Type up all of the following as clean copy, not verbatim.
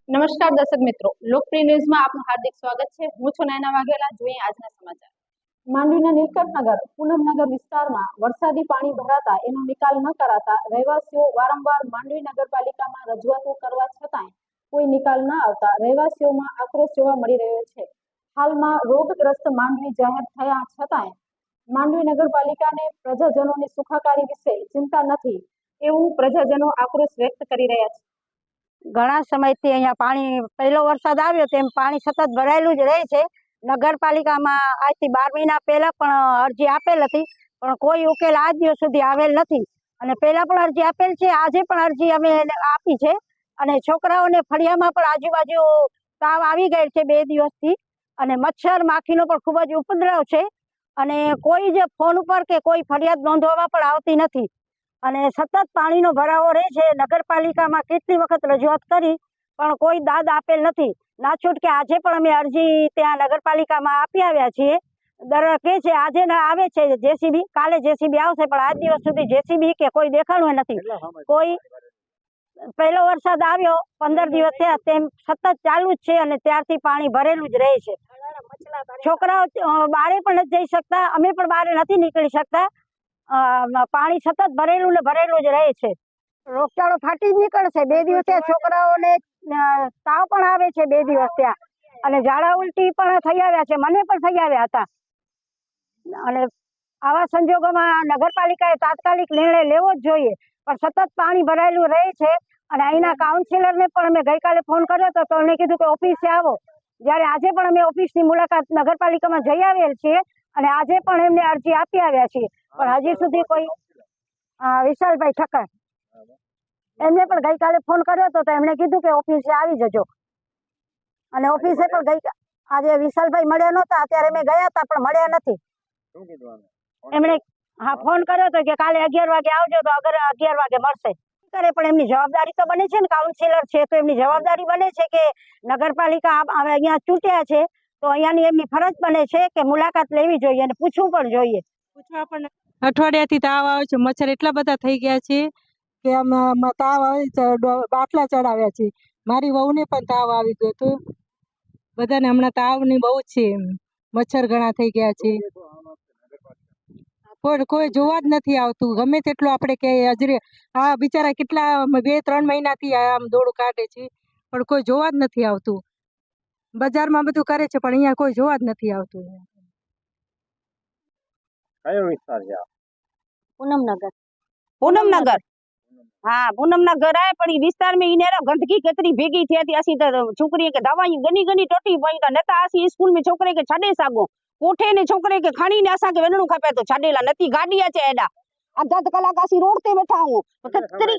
નમસ્કાર દર્શક મિત્રો, લોકપ્રિય ન્યૂઝમાં આપનું હાર્દિક સ્વાગત છે। હું છું નયના વાઘેલા। જોઈએ આજના સમાચાર। માંડવીના નીલકંઠનગર પૂનમનગર વિસ્તારમાં વરસાદી પાણી ભરાતા એનો નિકાલ ન કરાતા રહેવાસીઓ વારંવાર માંડવી નગરપાલિકામાં રજૂઆતો કરવા છતાંય કોઈ નિકાલ ન આવતા રહેવાસીઓમાં આક્રોશ જોવા મળી રહ્યો છે। હાલમાં રોગગ્રસ્ત માંડવી જાહેર થયા છતાંય માંડવી નગરપાલિકાને પ્રજાજનોની સુખાકારી વિશે ચિંતા નથી, એવું પ્રજાજનો આક્રોશ વ્યક્ત કરી રહ્યા છે। ઘણા સમયથી અહીંયા પાણી પહેલો વરસાદ આવ્યો તેમ પાણી સતત ભરાયેલું જ રહે છે। નગરપાલિકામાં આજથી 12 મહિના પહેલા પણ અરજી આપેલ હતી, પણ કોઈ ઉકેલ આજ દિવસ સુધી આવેલ નથી। અને પહેલા પણ અરજી આપેલ છે, આજે પણ અરજી અમે આપી છે। અને છોકરાઓને ફળિયામાં પણ આજુબાજુ તાવ આવી ગયેલ છે 2 દિવસથી, અને મચ્છર માખીનો પણ ખૂબ જ ઉપદ્રવ છે। અને કોઈ જ ફોન ઉપર કે કોઈ ફરિયાદ નોંધવામાં પણ આવતી નથી, અને સતત પાણીનો ભરાવો રહે છે। નગરપાલિકામાં કેટલી વખત રજૂઆત કરી પણ કોઈ દાદ આપેલ નથી। ના છૂટકે આજે પણ અમે અરજી ત્યાં નગરપાલિકામાં આપી આવ્યા છીએ। કે છે આજે આવે છે જેસીબી, કાલે જેસીબી આવશે, પણ આજ દિવસ સુધી જેસીબી કે કોઈ દેખાણું નથી। કોઈ પહેલો વરસાદ આવ્યો 15 દિવસ થયા તેમ સતત ચાલુ જ છે, અને ત્યારથી પાણી ભરેલું જ રહે છે। છોકરાઓ બારે પણ નથી જઈ શકતા, અમે પણ બારે નથી નીકળી શકતા। પાણી સતત ભરેલું ને ભરેલું જ રહે છે। રોગચાળો ફાટી જ નીકળશે। 2 દિવસ થયા છોકરાઓને તાવ પણ આવે છે 2 દિવસ થયા, અને ઝાડા ઉલટી પણ થઈ આવ્યા છે, મને પણ થઈ આવ્યા હતા। અને આવા સંજોગોમાં નગરપાલિકાએ તાત્કાલિક નિર્ણય લેવો જ જોઈએ, પણ સતત પાણી ભરાયેલું રહે છે। અને અહીંના કાઉન્સિલરને પણ અમે ગઈકાલે ફોન કર્યો હતો, તો એમણે કીધું કે ઓફિસે આવો, જ્યારે આજે પણ અમે ઓફિસની મુલાકાત નગરપાલિકામાં જઈ આવેલ છીએ, અને આજે પણ એમને અરજી આપી આવ્યા છીએ, પણ હજી સુધી કોઈ વિશાલભાઈ ઠક્કર, એમને પણ ગઈકાલે ફોન કર્યો હતો, તો એમણે કીધું કે ઓફિસે આવી જજો। અને ઓફિસે પણ આજે વિશાલભાઈ મળ્યા નહોતા, અત્યારે અમે ગયા હતા પણ મળ્યા નથી। એમણે ફોન કર્યો હતો કે કાલે 11 વાગે આવજો, તો 11 વાગે મળશે। કરે પણ એમની જવાબદારી તો બને છે ને, કાઉન્સિલર છે તો એમની જવાબદારી બને છે કે નગરપાલિકા અહીંયા ચૂંટ્યા છે તો અહીંયાની એમની ફરજ બને છે કે મુલાકાત લેવી જોઈએ અને પૂછવું પણ જોઈએ। અઠવાડિયાથી તાવ આવે છે, મચ્છર એટલા બધા થઈ ગયા છે કે આમાં તાવ આવે છે, બાટલા ચડાવ્યા છે। મારી વહુને પણ તાવ આવી ગયો તો બધાને હમણાં તાવની બહુ છે, મચ્છર ઘણા થઈ ગયા છે। કોઈ જોવા જ નથી આવતું, ગમે તેટલું આપણે કે હજરે આ બિચારા કેટલા 2-3 મહિનાથી આમ દોડું કાઢે છે, પણ કોઈ જોવા જ નથી આવતું। બજારમાં બધું કરે છે પણ અહીંયા કોઈ જોવા જ નથી આવતું। કયો વિસ્તાર છે? પૂનમનગર। पूनमनगर। हाँ पूनमनगर है, पर विस्तार में इन गंदगी केतरी भेगी थी असी तो छोकरी के दवाई गनी गनी टोटी पई त नता असी स्कूल में छोकरे के छाडे सागो, कोठे ने छोकरे के खणी ने असा के वेणु खपे तो छाडेला नती गाड़ी अचे एडा अधा कलाक असी रोड ते बैठा हूं। केतरी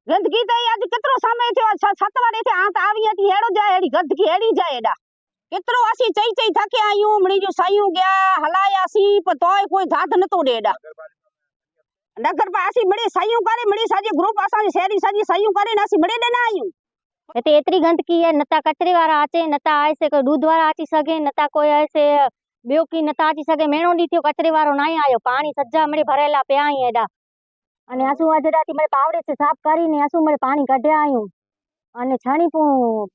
गंदगी तो आज केतरो समय थयो 7 वारे थे आ त आवी हती हेडो जाय एडी गंदगी हेडी जाय एडा केतरो असी चई चई थके आयूं मणी जो सायूं गया हलायासी पर तोय कोई धात नतो दे एडा नगर पासी बड़े साइयों करे बड़े साजे ग्रुप आसा शहरी साजी साइयों करे नासी बड़े देना आयु ते इतनी गंदगी है, नता कचरे वाला आचे, नता ऐसे कोई दूध वाला आची सके, नता कोई ऐसे बियो की नता आची सके। मेणो दी थयो कचरे वालो नहीं आयो, पानी सज्जा मरे भरेला पे आई एडा अने आसू अजराती मरे पावड़े से साफ करीने आसू मरे पानी कढ्या आयु अने छणी पू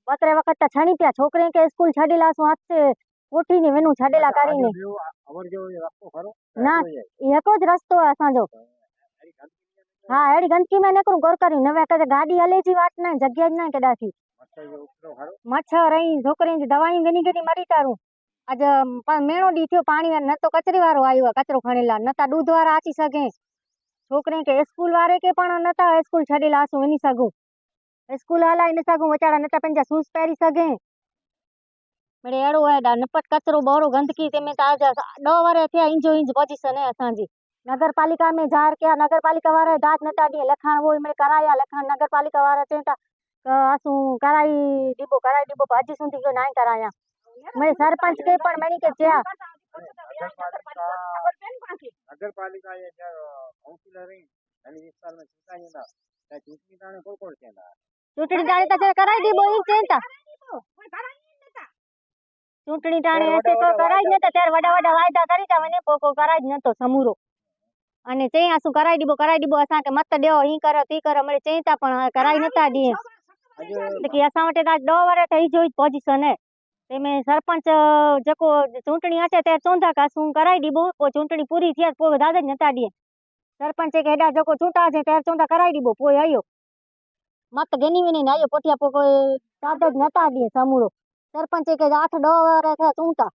बतरे वखत छणी त्या छोकरे के स्कूल छडेला आसू हाथ से कोठी ने वेनु छडेला करीने ना एको ज रस्तो असा जो। हाँ एडी गंदगी में नकरू गोर करी नवे कदे गाड़ी हले जी वाट ना जग्या ज ना केडासी मच्छर रही छोकरे जी दवाई गनी गनी मरी तारू आज मेणो दी थयो पानी न तो कचरे वारो आयो कचरो खणेला नता दूध वाला आची सके छोकरे के स्कूल वाले के पण नता स्कूल छडेला आसू वनी सगू स्कूल हलाई न सगू बचारा नता पंजा शूज पहरी सके मेरे एड़ो है नपट कचरो बोरो गंदगी ते में ताज 10 वरे थे इंजो इंज पोजीशन है असा जी। नगर पालिका में जार क्या नगर पालिका वाले दाद नता दिए लखाण वो में कराया लखाण नगर पालिका वाला चेता आसू कराई डिबो भाजी सुधी क्यों नहीं कराया मैं सरपंच के पण मणी के ज्या नगर पालिका ये काउंसिलर है यानी विस्तार में चूंटाई ना त्या चूंटणी ताणे कोण केला चूंटणी ताणे तो कराई डिबो ई चेता चूंटणी ताणे ऐसे को कराई नता त्यार वडा वडा वायदा करी ता वने पोको कराई नतो समूरो अने चई आसू कराई दीबो असा के मत देओ ही करो ती करो मरे चईता पण कराई नता दिए अॼु की असां वटि त 10 वर ठही जो पोजीशन है तंहिंमें सरपंच जेको चूंटणी अचे ત્યારે चवंदा કે असूं कराए ॾीबो पोइ चूंटणी पूरी थियसि पोइ दादा જ नथा ॾिए सरपंच खे हेॾा जेको चूंटाजे ત્યારે चवंदा कराए ॾीबो पोइ आयो मत गिनी विनी ने आयो पोठिया पोइ कोई दादा જ नथा ॾिए समूरो सरपंच खे 8-10 वर थिया चूंटा